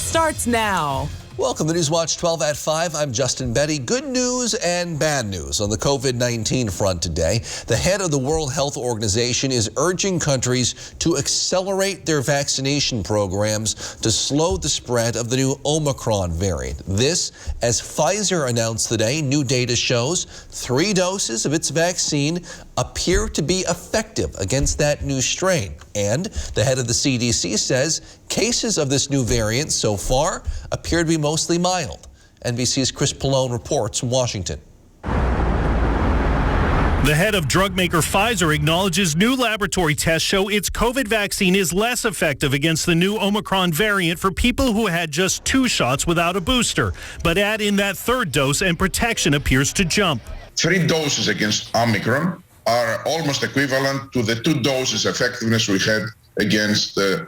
starts now. Welcome to Newswatch 12 at 5. I'm Justin Betty. Good news and bad news on the COVID-19 front today. The head of the World Health Organization is urging countries to accelerate their vaccination programs to slow the spread of the new Omicron variant. This, as Pfizer announced today, new data shows 3 doses of its vaccine appear to be effective against that new strain. And the head of the CDC says cases of this new variant so far appear to be mostly mild. NBC's Chris Pallone reports from Washington. The head of drug maker Pfizer acknowledges new laboratory tests show its COVID vaccine is less effective against the new Omicron variant for people who had just 2 shots without a booster. But add in that 3rd dose and protection appears to jump. 3 doses against Omicron are almost equivalent to the 2 doses effectiveness we had against the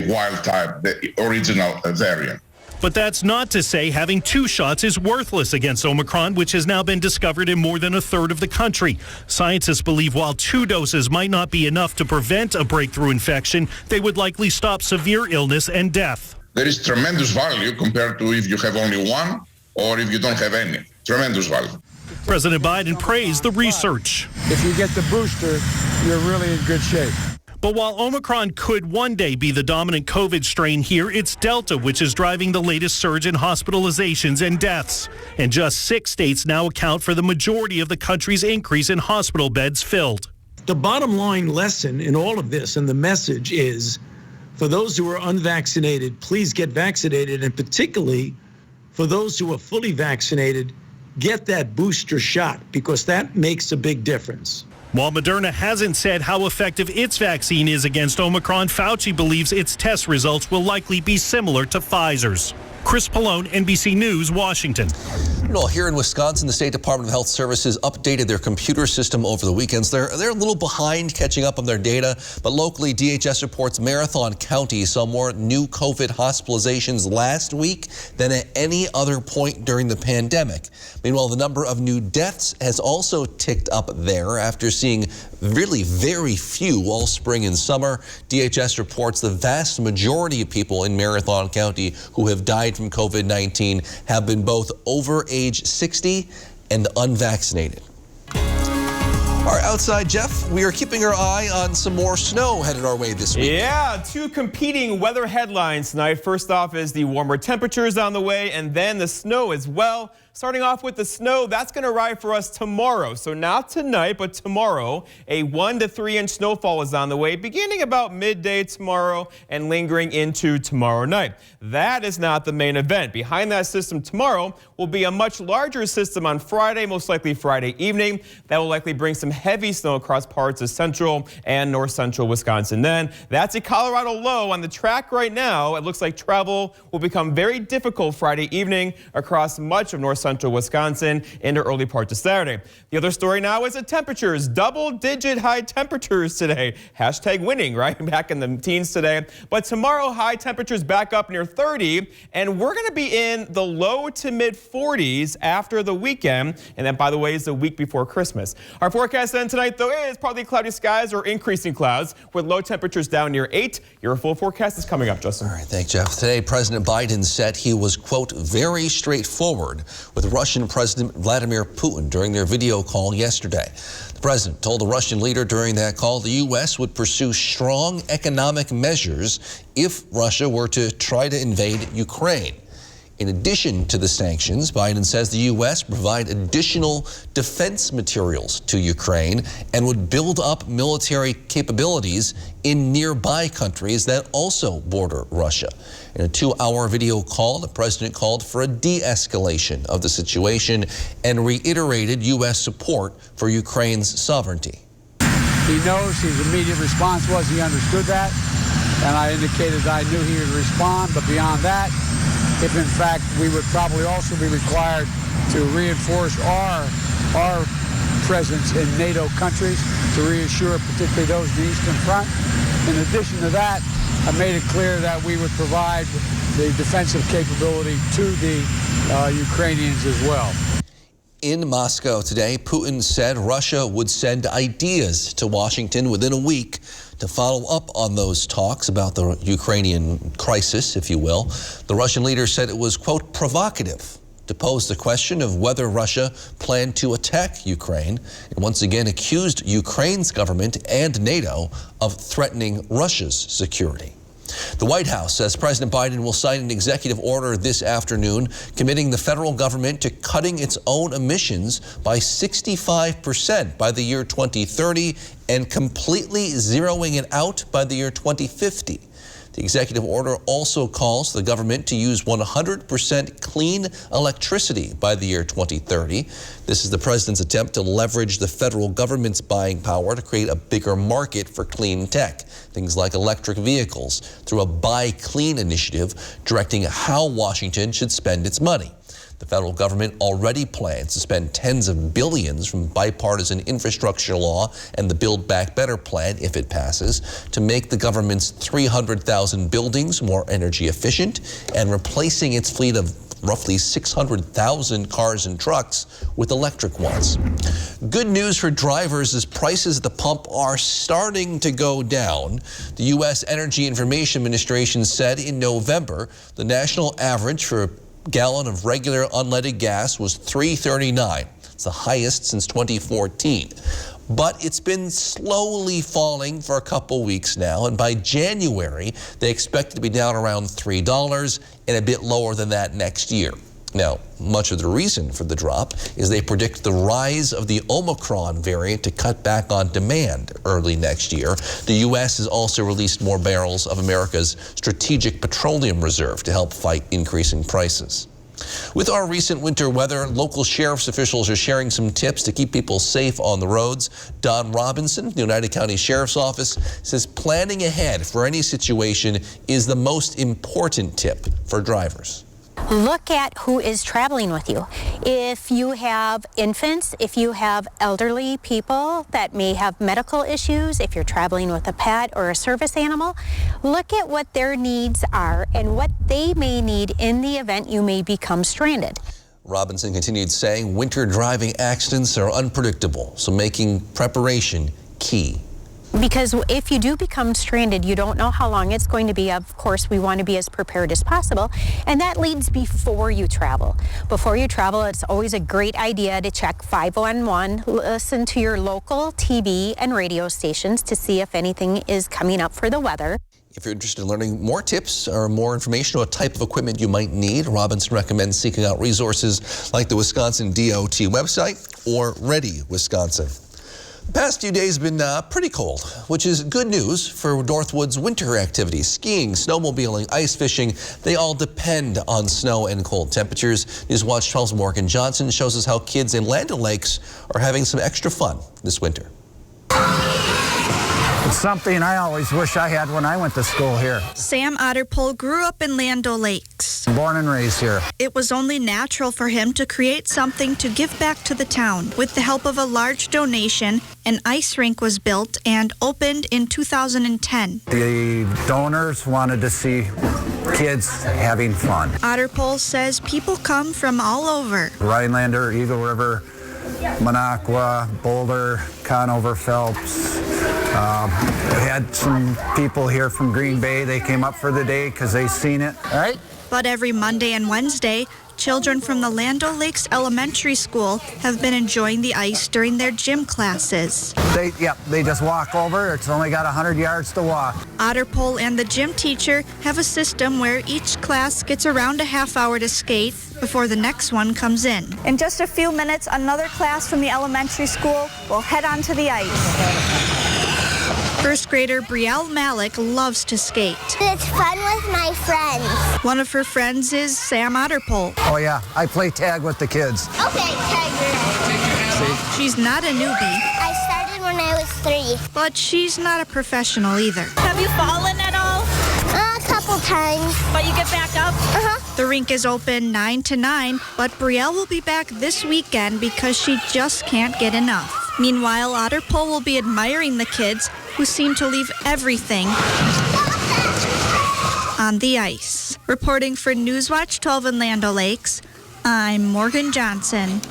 wild type, the original variant. But that's not to say having 2 shots is worthless against Omicron, which has now been discovered in more than a third of the country. Scientists believe while 2 doses might not be enough to prevent a breakthrough infection, they would likely stop severe illness and death. There is tremendous value compared to if you have only 1 or if you don't have any. Tremendous value. President Biden praised the research. If you get the booster, you're really in good shape. But while Omicron could one day be the dominant COVID strain here, it's Delta which is driving the latest surge in hospitalizations and deaths. And just 6 states now account for the majority of the country's increase in hospital beds filled. The bottom line lesson in all of this, and the message is, for those who are unvaccinated, please get vaccinated, and particularly for those who are fully vaccinated, get that booster shot, because that makes a big difference. While Moderna hasn't said how effective its vaccine is against Omicron, Fauci believes its test results will likely be similar to Pfizer's. Chris Pallone, NBC News, Washington. Well, here in Wisconsin, the State Department of Health Services updated their computer system over the weekends. They're a little behind catching up on their data, but locally, DHS reports Marathon County saw more new COVID hospitalizations last week than at any other point during the pandemic. Meanwhile, the number of new deaths has also ticked up there after seeing really very few all spring and summer. DHS reports the vast majority of people in Marathon County who have died from COVID-19 have been both over age 60 and unvaccinated. All right, outside, Jeff, we are keeping our eye on some more snow headed our way this week. Yeah, 2 competing weather headlines tonight. First off is the warmer temperatures on the way, and then the snow as well. Starting off with the snow, that's going to arrive for us tomorrow. So not tonight, but tomorrow. A 1 to 3 inch snowfall is on the way, beginning about midday tomorrow and lingering into tomorrow night. That is not the main event. Behind that system tomorrow will be a much larger system on Friday, most likely Friday evening. That will likely bring some heavy snow across parts of central and north central Wisconsin. Then that's a Colorado low on the track right now. It looks like travel will become very difficult Friday evening across much of north central Wisconsin into early parts of Saturday. The other story now is the temperatures. Double-digit high temperatures today. Hashtag winning, right? Back in the teens today. But tomorrow, high temperatures back up near 30, and we're going to be in the low to mid 40s after the weekend. And that, by the way, is the week before Christmas. Our forecast then tonight, though, is partly cloudy skies or increasing clouds with low temperatures down near 8. Your full forecast is coming up, Justin. All right, thanks, Jeff. Today, President Biden said he was, quote, very straightforward with Russian President Vladimir Putin during their video call yesterday. The president told the Russian leader during that call the U.S. would pursue strong economic measures if Russia were to try to invade Ukraine. In addition to the sanctions, Biden says the U.S. provide additional defense materials to Ukraine and would build up military capabilities in nearby countries that also border Russia. In a 2-hour video call, the president called for a de-escalation of the situation and reiterated U.S. support for Ukraine's sovereignty. He knows his immediate response was he understood that, and I indicated I knew he would respond, but beyond that, if in fact we would probably also be required to reinforce our presence in NATO countries to reassure particularly those in the Eastern Front. In addition to that, I made it clear that we would provide the defensive capability to the Ukrainians as well. In Moscow today, Putin said Russia would send ideas to Washington within a week To follow up on those talks about the Ukrainian crisis, if you will, the Russian leader said it was, quote, provocative to pose the question of whether Russia planned to attack Ukraine, and once again accused Ukraine's government and NATO of threatening Russia's security. The White House says President Biden will sign an executive order this afternoon committing the federal government to cutting its own emissions by 65% by the year 2030 and completely zeroing it out by the year 2050. The executive order also calls the government to use 100% clean electricity by the year 2030. This is the president's attempt to leverage the federal government's buying power to create a bigger market for clean tech, things like electric vehicles, through a Buy Clean initiative directing how Washington should spend its money. The federal government already plans to spend tens of billions from bipartisan infrastructure law and the Build Back Better plan, if it passes, to make the government's 300,000 buildings more energy efficient and replacing its fleet of roughly 600,000 cars and trucks with electric ones. Good news for drivers as prices at the pump are starting to go down. The U.S. Energy Information Administration said in November the national average for a gallon of regular unleaded gas was $3.39. It's the highest since 2014. But it's been slowly falling for a couple weeks now, and by January, they expect it to be down around $3 and a bit lower than that next year. Now, much of the reason for the drop is they predict the rise of the Omicron variant to cut back on demand early next year. The U.S. has also released more barrels of America's strategic petroleum reserve to help fight increasing prices. With our recent winter weather, local sheriff's officials are sharing some tips to keep people safe on the roads. Don Robinson, the United County Sheriff's Office, says planning ahead for any situation is the most important tip for drivers. Look at who is traveling with you. If you have infants, if you have elderly people that may have medical issues, if you're traveling with a pet or a service animal, look at what their needs are and what they may need in the event you may become stranded. Robinson continued saying winter driving accidents are unpredictable, so making preparation key. Because if you do become stranded, you don't know how long it's going to be. Of course, we want to be as prepared as possible. And that leads before you travel. Before you travel, it's always a great idea to check 511, listen to your local TV and radio stations to see if anything is coming up for the weather. If you're interested in learning more tips or more information on what type of equipment you might need, Robinson recommends seeking out resources like the Wisconsin DOT website or Ready Wisconsin. The past few days have been pretty cold, which is good news for Northwood's winter activities. Skiing, snowmobiling, ice fishing, they all depend on snow and cold temperatures. Newswatch 12's Morgan Johnson shows us how kids in Land O'Lakes are having some extra fun this winter. It's something I always wish I had when I went to school here. Sam Otterpole grew up in Land O'Lakes. Born and raised here. It was only natural for him to create something to give back to the town. With the help of a large donation, an ice rink was built and opened in 2010. The donors wanted to see kids having fun. Otterpole says people come from all over. Rhinelander, Eagle River, Minocqua, Boulder, Conover, Phelps. We had some people here from Green Bay. They came up for the day because they seen it. All right. But every Monday and Wednesday, children from the Land O'Lakes Elementary School have been enjoying the ice during their gym classes. They just walk over. It's only got 100 yards to walk. Otterpole and the gym teacher have a system where each class gets around a half hour to skate before the next one comes in. In just a few minutes, another class from the elementary school will head onto the ice. First grader Brielle Malik loves to skate. It's fun with my friends. One of her friends is Sam Otterpole. Oh yeah, I play tag with the kids. Okay, tag. She's not a newbie. I started when I was 3. But she's not a professional either. Have you fallen at all? A couple times. But you get back up? The rink is open 9 to 9, but Brielle will be back this weekend because she just can't get enough. Meanwhile, Otterpole will be admiring the kids who seem to leave everything on the ice. Reporting for Newswatch 12 in Land O'Lakes, I'm Morgan Johnson.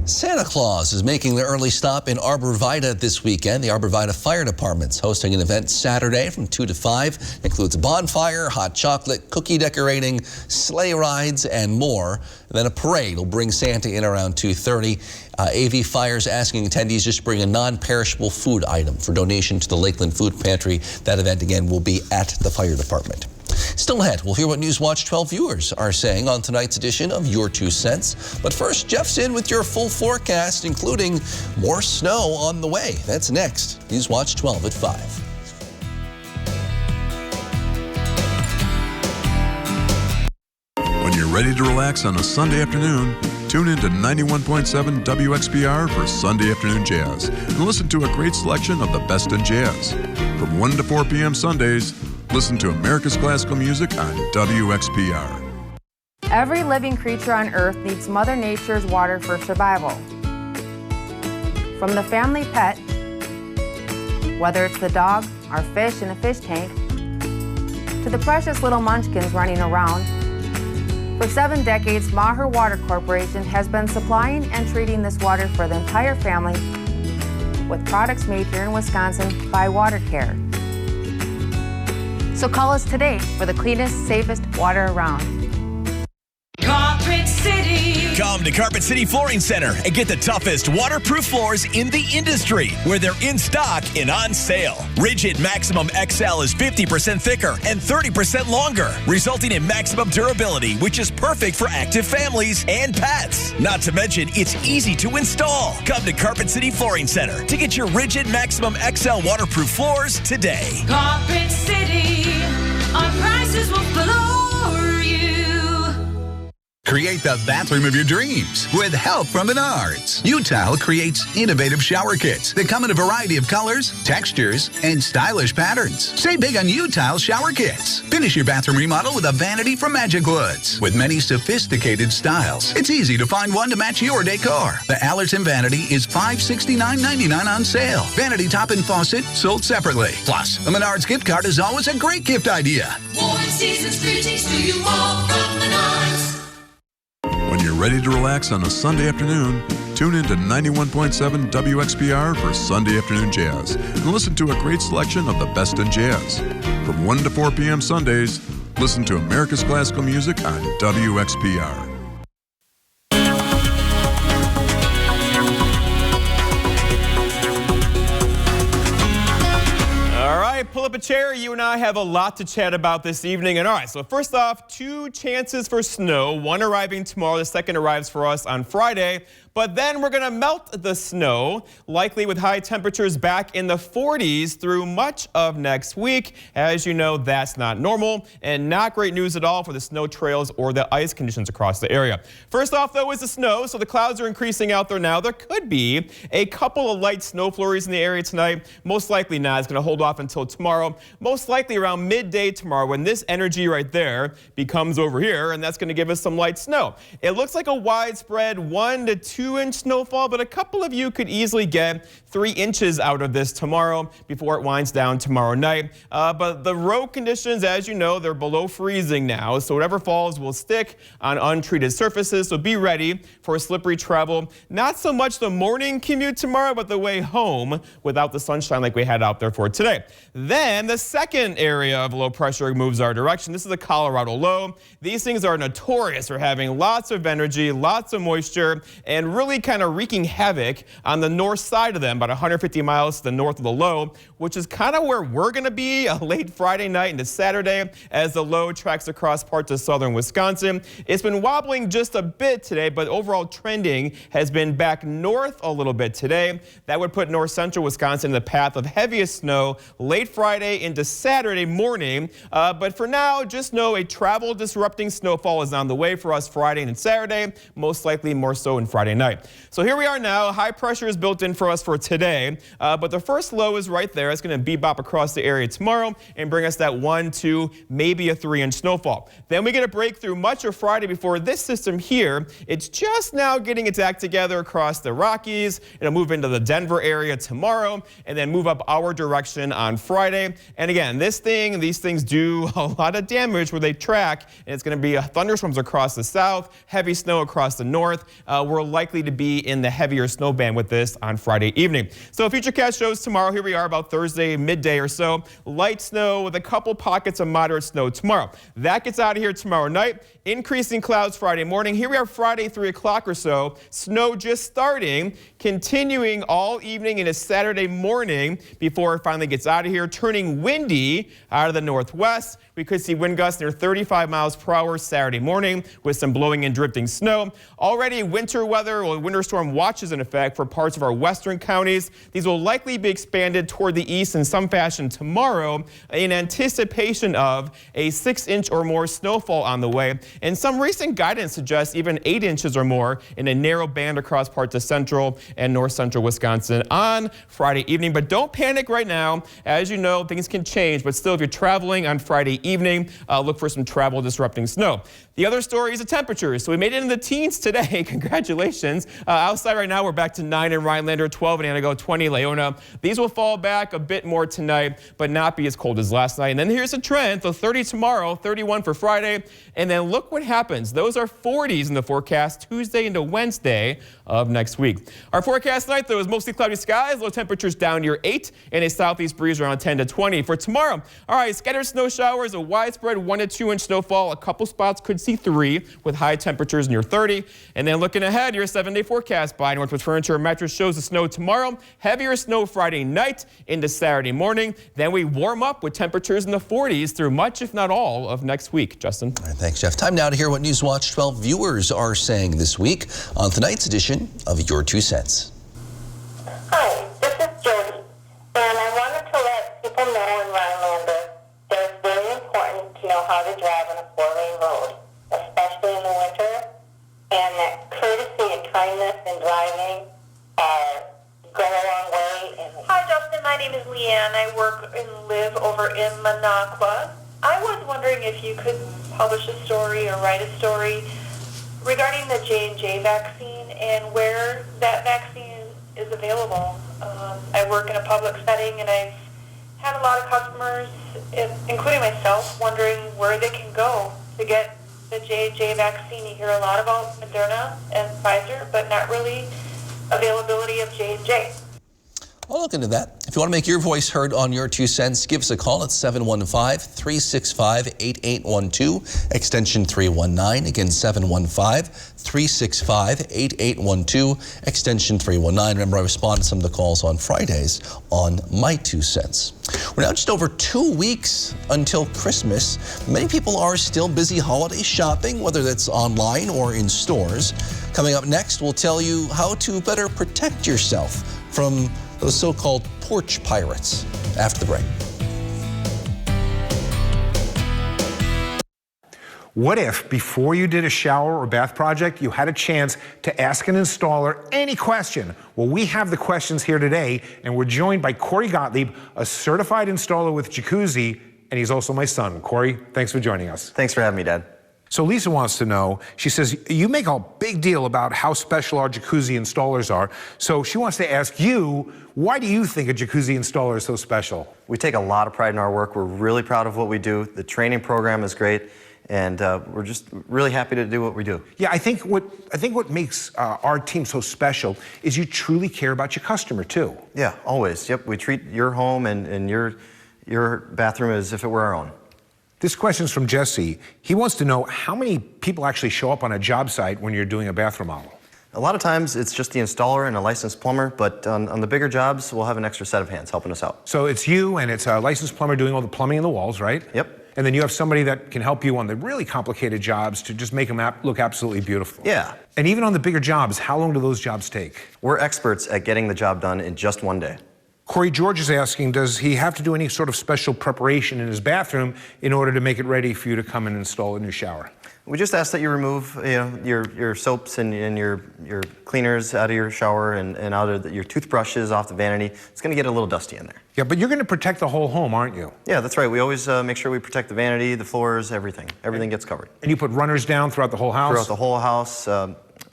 Santa Claus is making the early stop in Arbor Vitae this weekend. The Arbor Vitae Fire Department's hosting an event Saturday from 2 to 5. It includes a bonfire, hot chocolate, cookie decorating, sleigh rides, and more. And then a parade will bring Santa in around 2:30. AV Fire's asking attendees just bring a non-perishable food item for donation to the Lakeland Food Pantry. That event, again, will be at the Fire Department. Still ahead, we'll hear what Newswatch 12 viewers are saying on tonight's edition of Your 2 Cents. But first, Jeff's in with your full forecast, including more snow on the way. That's next. Newswatch 12 at 5. When you're ready to relax on a Sunday afternoon, tune in to 91.7 WXPR for Sunday Afternoon Jazz and listen to a great selection of the best in jazz. From 1 to 4 p.m. Sundays, listen to America's Classical Music on WXPR. Every living creature on Earth needs Mother Nature's water for survival. From the family pet, whether it's the dog, our fish in a fish tank, to the precious little munchkins running around, for 7 decades, Maher Water Corporation has been supplying and treating this water for the entire family with products made here in Wisconsin by Water Care. So call us today for the cleanest, safest water around. Carpet City. Come to Carpet City Flooring Center and get the toughest waterproof floors in the industry, where they're in stock and on sale. Rigid Maximum XL is 50% thicker and 30% longer, resulting in maximum durability, which is perfect for active families and pets. Not to mention, it's easy to install. Come to Carpet City Flooring Center to get your Rigid Maximum XL waterproof floors today. Carpet City, our prices will floor you. Create the bathroom of your dreams with help from Menards. UTile creates innovative shower kits that come in a variety of colors, textures, and stylish patterns. Save big on UTile shower kits. Finish your bathroom remodel with a vanity from Magic Woods. With many sophisticated styles, it's easy to find one to match your decor. The Allerton Vanity is $569.99 on sale. Vanity top and faucet sold separately. Plus, a Menards gift card is always a great gift idea. Warm season's greetings to you all from Menards. When you're ready to relax on a Sunday afternoon, tune in to 91.7 WXPR for Sunday Afternoon Jazz and listen to a great selection of the best in jazz. From 1 to 4 p.m. Sundays, listen to America's Classical Music on WXPR. Pull up a chair. You and I have a lot to chat about this evening. And all right, so first off, 2 chances for snow. One arriving tomorrow. The second arrives for us on Friday. But then we're going to melt the snow, likely with high temperatures back in the 40s through much of next week. As you know, that's not normal and not great news at all for the snow trails or the ice conditions across the area. First off, though, is the snow. So the clouds are increasing out there now. There could be a couple of light snow flurries in the area tonight. Most likely not. It's going to hold off until tomorrow. Most likely around midday tomorrow when this energy right there becomes over here, and that's going to give us some light snow. It looks like a widespread 1 to 2-inch snowfall, but a couple of you could easily get 3 inches out of this tomorrow before it winds down tomorrow night. But the road conditions, as you know, they're below freezing now, so whatever falls will stick on untreated surfaces, so be ready for slippery travel. Not so much the morning commute tomorrow, but the way home without the sunshine like we had out there for today. Then the second area of low pressure moves our direction. This is a Colorado low. These things are notorious for having lots of energy, lots of moisture, and really kind of wreaking havoc on the north side of them, about 150 miles to the north of the low, which is kind of where we're going to be late Friday night into Saturday as the low tracks across parts of southern Wisconsin. It's been wobbling just a bit today, but overall trending has been back north a little bit today. That would put north central Wisconsin in the path of heaviest snow late Friday into Saturday morning. But for now, just know a travel disrupting snowfall is on the way for us Friday and Saturday, most likely more so in Friday night. So here we are now. High pressure is built in for us for today, but the first low is right there. It's going to bebop across the area tomorrow and bring us that 1, 2, maybe a 3-inch snowfall. Then we get a break through much of Friday before this system here. It's just now getting its act together across the Rockies. It'll move into the Denver area tomorrow and then move up our direction on Friday. Friday. And again, these things do a lot of damage where they track, and it's going to be thunderstorms across the south, heavy snow across the north. We're likely to be in the heavier snow band with this on Friday evening. So Futurecast shows tomorrow. Here we are about Thursday midday or so. Light snow with a couple pockets of moderate snow tomorrow. That gets out of here tomorrow night. Increasing clouds Friday morning. Here we are Friday 3 o'clock or so. Snow just starting, continuing all evening into Saturday morning before it finally gets out of here. Turning windy out of the northwest. We could see wind gusts near 35 miles per hour Saturday morning with some blowing and drifting snow. Already winter weather or winter storm watches in effect for parts of our western counties. These will likely be expanded toward the east in some fashion tomorrow in anticipation of a 6-inch or more snowfall on the way. And some recent guidance suggests even 8 inches or more in a narrow band across parts of central and north central Wisconsin on Friday evening. But don't panic right now. As you know, things can change. But still, if you're traveling on Friday evening, look for some travel disrupting snow. The other story is the temperatures. So we made it in the teens today. Congratulations. Outside right now, we're back to 9 in Rhinelander, 12 in Antigo, 20 in Leona. These will fall back a bit more tonight, but not be as cold as last night. And then here's a trend. So 30 tomorrow, 31 for Friday. And then look what happens. Those are 40s in the forecast Tuesday into Wednesday of next week. Our forecast tonight, though, is mostly cloudy skies. Low temperatures down near 8 and a southeast breeze around 10 to 20. For tomorrow, all right, scattered snow showers, a widespread 1 to 2 inch snowfall. A couple spots could see 3 with high temperatures near 30. And then looking ahead, your 7-day forecast by Northwest Furniture and Mattress shows the snow tomorrow. Heavier snow Friday night into Saturday morning. Then we warm up with temperatures in the 40s through much, if not all, of next week. Justin. All right, thanks, Jeff. Time now to hear what Newswatch 12 viewers are saying this week on tonight's edition of Your 2 Cents. Hi, this is Jody, and I wanted to let people know in Rhinelander that it's very important to know how to drive on a 4-lane road, especially in the winter, and that courtesy and kindness in driving go a long way. Hi, Justin. My name is Leanne. I work and live over in Minocqua. I was wondering if you could publish a story or write a story regarding the J&J vaccine and where that vaccine is available. I work in a public setting, and I've had a lot of customers, including myself, wondering where they can go to get the J&J vaccine. You hear a lot about Moderna and Pfizer, but not really availability of J&J. I'll look into that. If you want to make your voice heard on Your 2 Cents, give us a call at 715-365-8812, extension 319. Again, 715-365-8812, extension 319. Remember, I respond to some of the calls on Fridays on My 2 Cents. We're now just over 2 weeks until Christmas. Many people are still busy holiday shopping, whether that's online or in stores. Coming up next, we'll tell you how to better protect yourself from those so-called porch pirates after the break. What if, before you did a shower or bath project, you had a chance to ask an installer any question? Well, we have the questions here today, and we're joined by Corey Gottlieb, a certified installer with Jacuzzi, and he's also my son. Corey, thanks for joining us. Thanks for having me, Dad. So Lisa wants to know, she says, you make a big deal about how special our jacuzzi installers are. So she wants to ask you, why do you think a jacuzzi installer is so special? We take a lot of pride in our work. We're really proud of what we do. The training program is great, and we're just really happy to do what we do. Yeah, I think what makes our team so special is you truly care about your customer too. Yeah, always. Yep, we treat your home and your bathroom as if it were our own. This question's from Jesse. He wants to know how many people actually show up on a job site when you're doing a bathroom model. A lot of times it's just the installer and a licensed plumber, but on the bigger jobs, we'll have an extra set of hands helping us out. So it's you and it's a licensed plumber doing all the plumbing in the walls, right? Yep. And then you have somebody that can help you on the really complicated jobs to just make them look absolutely beautiful. Yeah. And even on the bigger jobs, how long do those jobs take? We're experts at getting the job done in just 1 day. Corey George is asking, does he have to do any sort of special preparation in his bathroom in order to make it ready for you to come and install a new shower? We just ask that you remove your soaps and your cleaners out of your shower and out of your toothbrushes off the vanity. It's going to get a little dusty in there. Yeah, but you're going to protect the whole home, aren't you? Yeah, that's right. We always make sure we protect the vanity, the floors, everything. Everything gets covered. And you put runners down throughout the whole house? Throughout the whole house,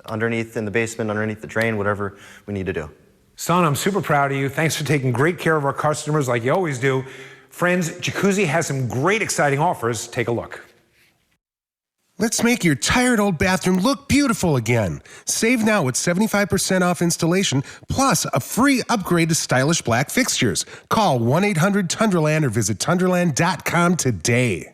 underneath in the basement, underneath the drain, whatever we need to do. Son, I'm super proud of you. Thanks for taking great care of our customers like you always do. Friends, Jacuzzi has some great exciting offers. Take a look. Let's make your tired old bathroom look beautiful again. Save now with 75% off installation, plus a free upgrade to stylish black fixtures. Call 1-800-Tundraland or visit Tundraland.com today.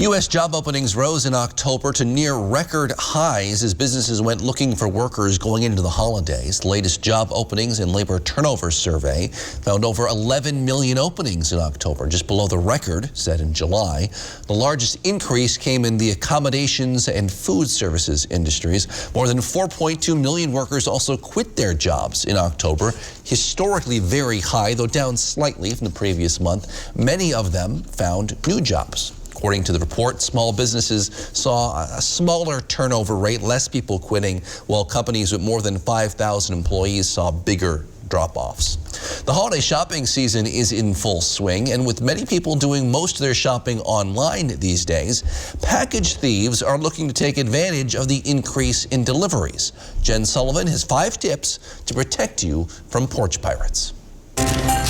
U.S. job openings rose in October to near record highs as businesses went looking for workers going into the holidays. The latest job openings and labor turnover survey found over 11 million openings in October, just below the record set in July. The largest increase came in the accommodations and food services industries. More than 4.2 million workers also quit their jobs in October, historically very high, though down slightly from the previous month. Many of them found new jobs. According to the report, small businesses saw a smaller turnover rate, less people quitting, while companies with more than 5,000 employees saw bigger drop-offs. The holiday shopping season is in full swing, and with many people doing most of their shopping online these days, package thieves are looking to take advantage of the increase in deliveries. Jen Sullivan has 5 tips to protect you from porch pirates.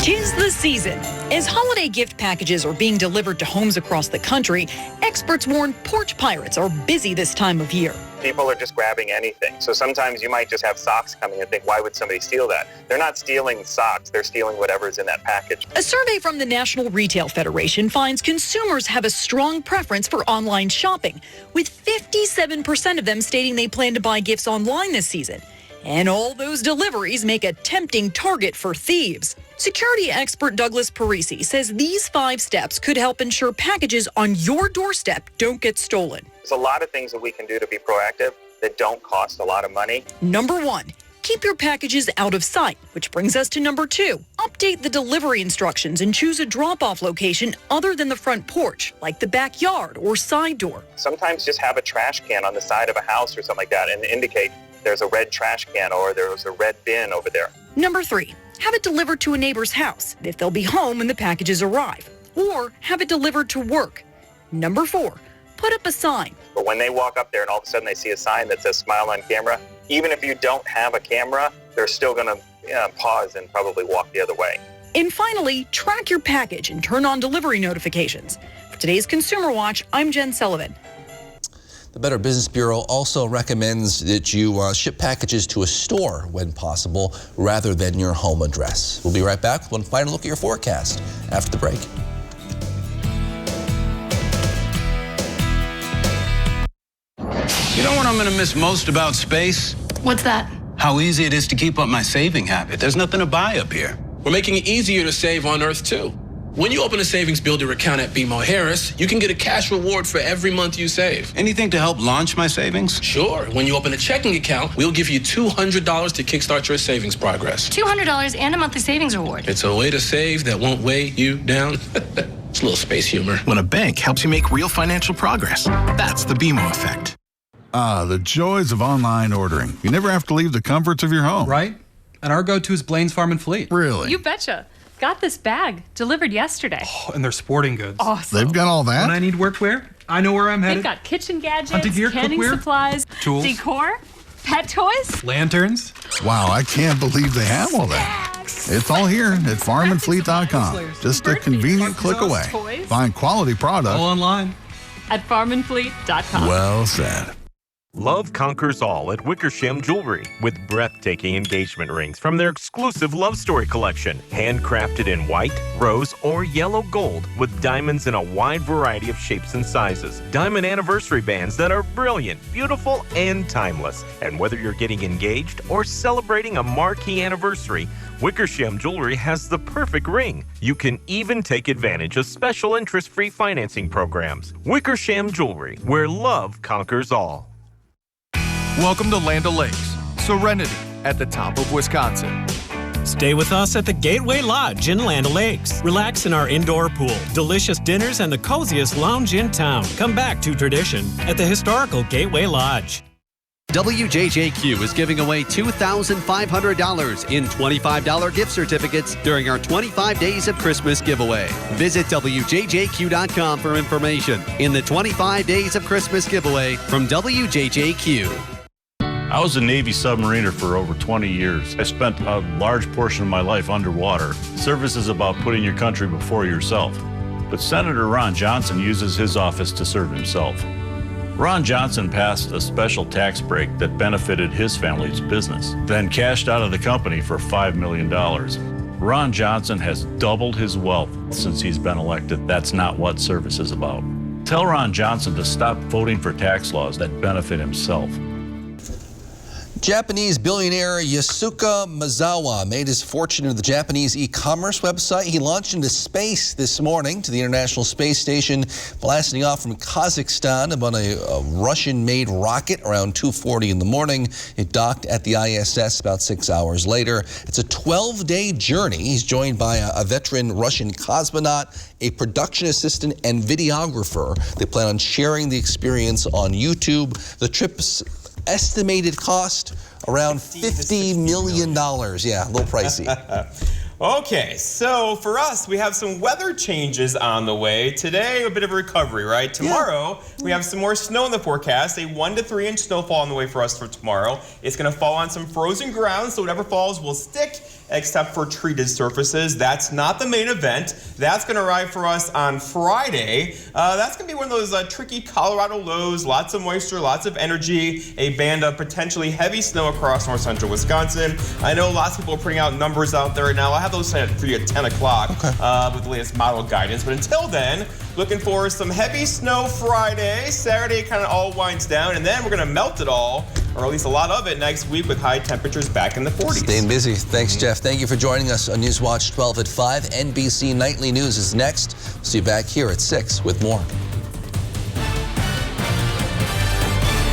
'Tis the season. As holiday gift packages are being delivered to homes across the country, experts warn porch pirates are busy this time of year. People are just grabbing anything. So sometimes you might just have socks coming and think, why would somebody steal that? They're not stealing socks, they're stealing whatever's in that package. A survey from the National Retail Federation finds consumers have a strong preference for online shopping, with 57% of them stating they plan to buy gifts online this season. And all those deliveries make a tempting target for thieves. Security expert Douglas Parisi says these 5 steps could help ensure packages on your doorstep don't get stolen. There's a lot of things that we can do to be proactive that don't cost a lot of money. Number 1, keep your packages out of sight, which brings us to number 2. Update the delivery instructions and choose a drop-off location other than the front porch, like the backyard or side door. Sometimes just have a trash can on the side of a house or something like that and indicate there's a red trash can or there's a red bin over there. Number 3, have it delivered to a neighbor's house if they'll be home when the packages arrive, or have it delivered to work. Number 4, put up a sign. But when they walk up there and all of a sudden they see a sign that says smile on camera, even if you don't have a camera, they're still going to pause and probably walk the other way. And finally, track your package and turn on delivery notifications. For today's Consumer Watch, I'm Jen Sullivan. The Better Business Bureau also recommends that you ship packages to a store when possible rather than your home address. We'll be right back with one final look at your forecast after the break. You know what I'm going to miss most about space? What's that? How easy it is to keep up my saving habit. There's nothing to buy up here. We're making it easier to save on Earth, too. When you open a savings builder account at BMO Harris, you can get a cash reward for every month you save. Anything to help launch my savings? Sure. When you open a checking account, we'll give you $200 to kickstart your savings progress. $200 and a monthly savings reward. It's a way to save that won't weigh you down. It's a little space humor. When a bank helps you make real financial progress, that's the BMO effect. Ah, the joys of online ordering. You never have to leave the comforts of your home. Right? And our go-to is Blaine's Farm and Fleet. Really? You betcha. Got this bag delivered yesterday. Oh, and they're sporting goods. Awesome. They've got all that? When I need workwear, I know where I'm headed. They've got kitchen gadgets, Hunting gear, canning cookware, supplies, tools, decor, pet toys, lanterns. Wow, I can't believe they have all that. It's all here at farmandfleet.com. Just a convenient click away. Toys. Find quality products all online at farmandfleet.com. Well said. Love conquers all at Wickersham Jewelry with breathtaking engagement rings from their exclusive Love Story collection. Handcrafted in white, rose, or yellow gold with diamonds in a wide variety of shapes and sizes. Diamond anniversary bands that are brilliant, beautiful, and timeless. And whether you're getting engaged or celebrating a marquee anniversary, Wickersham Jewelry has the perfect ring. You can even take advantage of special interest-free financing programs. Wickersham Jewelry, where love conquers all. Welcome to Land O'Lakes, Serenity at the top of Wisconsin. Stay with us at the Gateway Lodge in Land O'Lakes. Relax in our indoor pool, delicious dinners, and the coziest lounge in town. Come back to tradition at the historical Gateway Lodge. WJJQ is giving away $2,500 in $25 gift certificates during our 25 Days of Christmas giveaway. Visit WJJQ.com for information in the 25 Days of Christmas giveaway from WJJQ. I was a Navy submariner for over 20 years. I spent a large portion of my life underwater. Service is about putting your country before yourself. But Senator Ron Johnson uses his office to serve himself. Ron Johnson passed a special tax break that benefited his family's business, then cashed out of the company for $5 million. Ron Johnson has doubled his wealth since he's been elected. That's not what service is about. Tell Ron Johnson to stop voting for tax laws that benefit himself. Japanese billionaire Yasuka Maezawa made his fortune in the Japanese e-commerce website. He launched into space this morning to the International Space Station, blasting off from Kazakhstan on a Russian-made rocket around 2:40 in the morning. It docked at the ISS about 6 hours later. It's a 12-day journey. He's joined by a veteran Russian cosmonaut, a production assistant, and videographer. They plan on sharing the experience on YouTube. The trip's estimated cost around $50 million. Yeah, a little pricey. Okay, so for us, we have some weather changes on the way. Today, a bit of a recovery, right? Tomorrow, we have some more snow in the forecast. A 1 to 3 inch snowfall on the way for us for tomorrow. It's going to fall on some frozen ground, so whatever falls will stick, except for treated surfaces. That's not the main event. That's going to arrive for us on Friday. That's going to be one of those tricky Colorado lows, lots of moisture, lots of energy, a band of potentially heavy snow across north central Wisconsin. I know lots of people are putting out numbers out there right now. I'll have those set for you at 10 o'clock with the latest model guidance. But until then, looking for some heavy snow Friday. Saturday kind of all winds down, and then we're going to melt it all, or at least a lot of it, next week with high temperatures back in the 40s. Staying busy. Thanks, Jeff. Thank you for joining us on Newswatch 12 at 5. NBC Nightly News is next. See you back here at 6 with more.